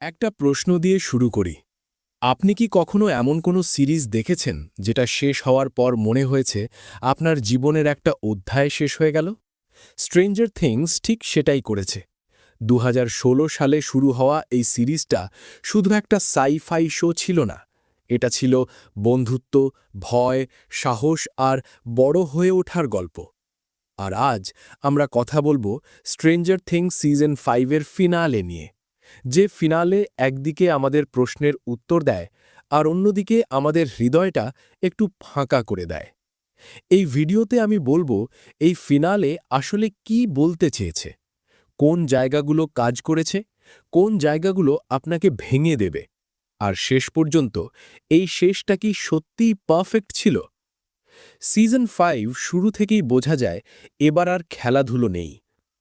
একটা প্রশ্ন দিয়ে শুরু করি। আপনি কি কখনো এমন কোনো সিরিজ দেখেছেন যেটা শেষ হওয়ার পর মনে হয়েছে আপনার জীবনের একটা অধ্যায় শেষ হয়ে গেল? স্ট্রেঞ্জার থিংস ঠিক সেটাই করেছে। ২০১৬ সালে শুরু হওয়া এই সিরিজটা শুধু একটা সাই-ফাই শো ছিল না। এটা ছিল বন্ধুত্ব, ভয়, সাহস আর বড় হয়ে ওঠার গল্প। আর আজ আমরা কথা বলবো স্ট্রেঞ্জার থিংস সিজন 5 এর ফিনালে নিয়ে, যে ফিনালে একদিকে আমাদের প্রশ্নের উত্তর দেয় আর অন্যদিকে আমাদের হৃদয়টা একটু ফাঁকা করে দেয়। এই ভিডিওতে আমি বলবো এই ফিনালে আসলে কি বলতে চেয়েছে, কোন জায়গাগুলো কাজ করেছে, কোন জায়গাগুলো আপনাকে ভেঙে দেবে, আর শেষ পর্যন্ত এই শেষটা কি সত্যিই পারফেক্ট ছিল। সিজন 5 শুরু থেকেই বোঝা যায় এবার আর খেলাধুলো নেই।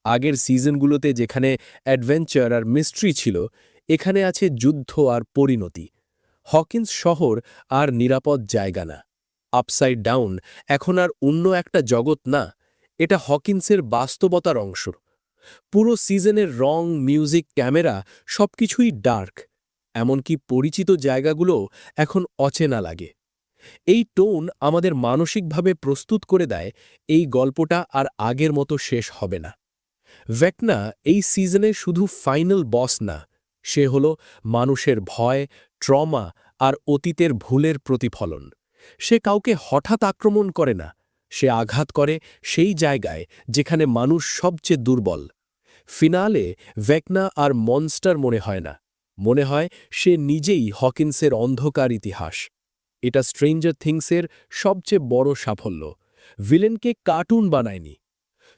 আগের সিজনগুলোতে যেখানে অ্যাডভেঞ্চার আর মিস্ট্রি ছিল, এখানে আছে যুদ্ধ আর পরিণতি। হকিন্স শহর আর নিরাপদ জায়গা না। আপসাইড ডাউন এখন আর অন্য একটা জগৎ না, এটা হকিন্সের বাস্তবতার অংশ। পুরো সিজনের রং, মিউজিক, ক্যামেরা সবকিছুই ডার্ক। এমনকি পরিচিত জায়গাগুলো এখন অচেনা লাগে। এই টোন আমাদের মানসিকভাবে প্রস্তুত করে দেয় এই গল্পটা আর আগের মতো শেষ হবে না। ভেকনা এই সিজনে শুধু ফাইনাল বস না, সে হল মানুষের ভয়, ট্রমা আর অতীতের ভুলের প্রতিফলন। সে কাউকে হঠাৎ আক্রমণ করে না, সে আঘাত করে সেই জায়গায় যেখানে মানুষ সবচেয়ে দুর্বল। ফিনালে ভেকনা আর মনস্টার মনে হয় না, মনে হয় সে নিজেই হকিন্সের অন্ধকার ইতিহাস। এটা স্ট্রেঞ্জার থিংসের সবচেয়ে বড় সাফল্য। ভিলেনকে কার্টুন বানায়নি।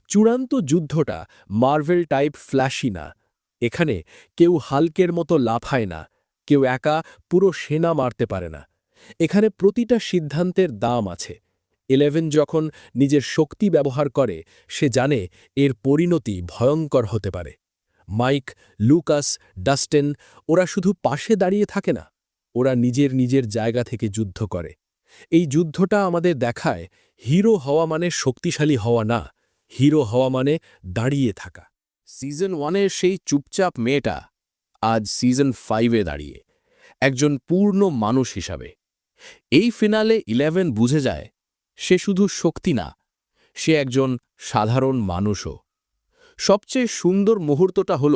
চূড়ান্ত যুদ্ধটা মার্ভেল টাইপ ফ্ল্যাশি না। এখানে কেউ হাল্কের মতো লাফায় না, কেউ একা পুরো সেনা মারতে পারে না। এখানে প্রতিটা সিদ্ধান্তের দাম আছে। 11 যখন নিজের শক্তি ব্যবহার করে, সে জানে এর পরিণতি ভয়ঙ্কর হতে পারে। মাইক, লুকাস, ডাস্টিন ওরা শুধু পাশে দাঁড়িয়ে থাকে না, ওরা নিজের নিজের জায়গা থেকে যুদ্ধ করে। এই যুদ্ধটা আমাদের দেখায় হিরো হওয়া মানে শক্তিশালী হওয়া না, হিরো হওয়া মানে দাঁড়িয়ে থাকা। সিজন 1-এর সেই চুপচাপ মেয়েটা আজ সিজন 5-এ দাঁড়িয়ে একজন পূর্ণ মানুষ হিসাবে। এই ফিনালে 11 বুঝে যায় সে শুধু শক্তি না, সে একজন সাধারণ মানুষও। সবচেয়ে সুন্দর মুহূর্তটা হল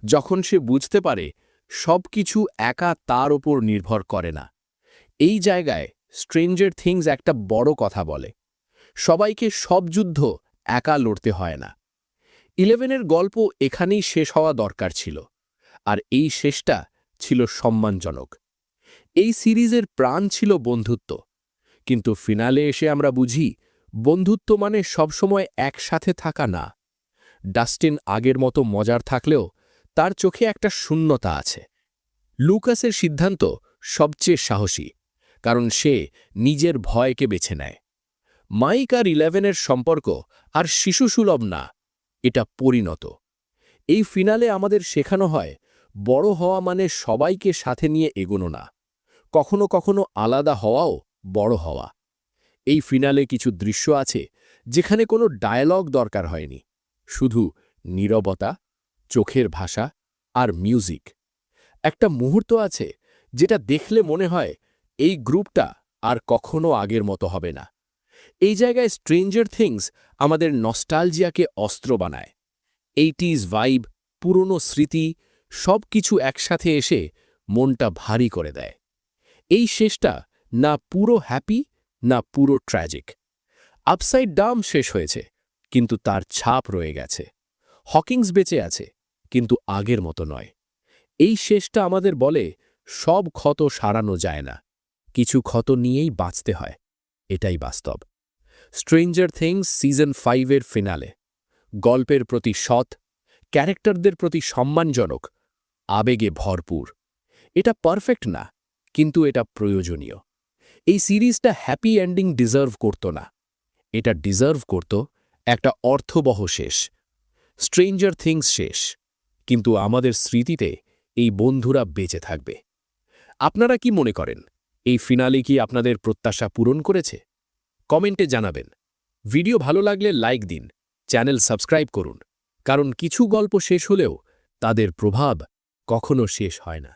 যখন সে বুঝতে পারে সবকিছু একা তার ওপর নির্ভর করে না। এই জায়গায় স্ট্রেঞ্জার থিংস একটা বড় কথা বলে, সবাইকে সব যুদ্ধ একা লড়তে হয় না। 11-এর গল্প এখানেই শেষ হওয়া দরকার ছিল, আর এই শেষটা ছিল সম্মানজনক। এই সিরিজের প্রাণ ছিল বন্ধুত্ব, কিন্তু ফিনালে এসে আমরা বুঝি বন্ধুত্ব মানে সবসময় একসাথে থাকা না। ডাস্টিন আগের মতো মজার থাকলেও তার চোখে একটা শূন্যতা আছে। লুকাসের সিদ্ধান্ত সবচেয়ে সাহসী, কারণ সে নিজের ভয়কে বেছে নেয়। মাইক আর 11-এর সম্পর্ক আর শিশুসুলভ না, এটা পরিণত। এই ফিনালে আমাদের শেখানো হয় বড় হওয়া মানে সবাইকে সাথে নিয়ে এগোনো না, কখনো কখনো আলাদা হওয়াও বড় হওয়া। এই ফিনালে কিছু দৃশ্য আছে যেখানে কোনো ডায়ালগ দরকার হয়নি, শুধু নীরবতা, চোখের ভাষা আর মিউজিক। একটা মুহূর্ত আছে যেটা দেখলে মনে হয় এই গ্রুপটা আর কখনো আগের মতো হবে না। এই জায়গায় স্ট্রেঞ্জার থিংস আমাদের নস্টালজিয়াকে অস্ত্র বানায়। 80s ভাইব, পুরনো স্মৃতি সব কিছু একসাথে এসে মনটা ভারী করে দেয়। এই শেষটা না পুরো হ্যাপি না পুরো ট্র্যাজিক। আপসাইড ডাউন শেষ হয়েছে, কিন্তু তার ছাপ রয়ে গেছে। হকিংস বেঁচে আছে, কিন্তু আগের মতো নয়। এই শেষটা আমাদের বলে সব ক্ষত সারানো যায় না, কিছু ক্ষত নিয়েই বাঁচতে হয়। এটাই বাস্তব। স্ট্রেঞ্জার থিংস সিজন 5-এর ফিনালে গল্পের প্রতি সৎ, ক্যারেক্টারদের প্রতি সম্মানজনক, আবেগে ভরপুর। এটা পারফেক্ট না, কিন্তু এটা প্রয়োজনীয়। এই সিরিজটা হ্যাপি এন্ডিং ডিজার্ভ করত না, এটা ডিজার্ভ করত একটা অর্থবহ শেষ। স্ট্রেঞ্জার থিংস শেষ, কিন্তু আমাদের স্মৃতিতে এই বন্ধুরা বেঁচে থাকবে। আপনারা কি মনে করেন, এই ফিনালে কি আপনাদের প্রত্যাশা পূরণ করেছে? কমেন্টে জানাবেন। ভিডিও ভালো লাগলে লাইক দিন, চ্যানেল সাবস্ক্রাইব করুন, কারণ কিছু গল্প শেষ হলেও তাদের প্রভাব কখনো শেষ হয় না।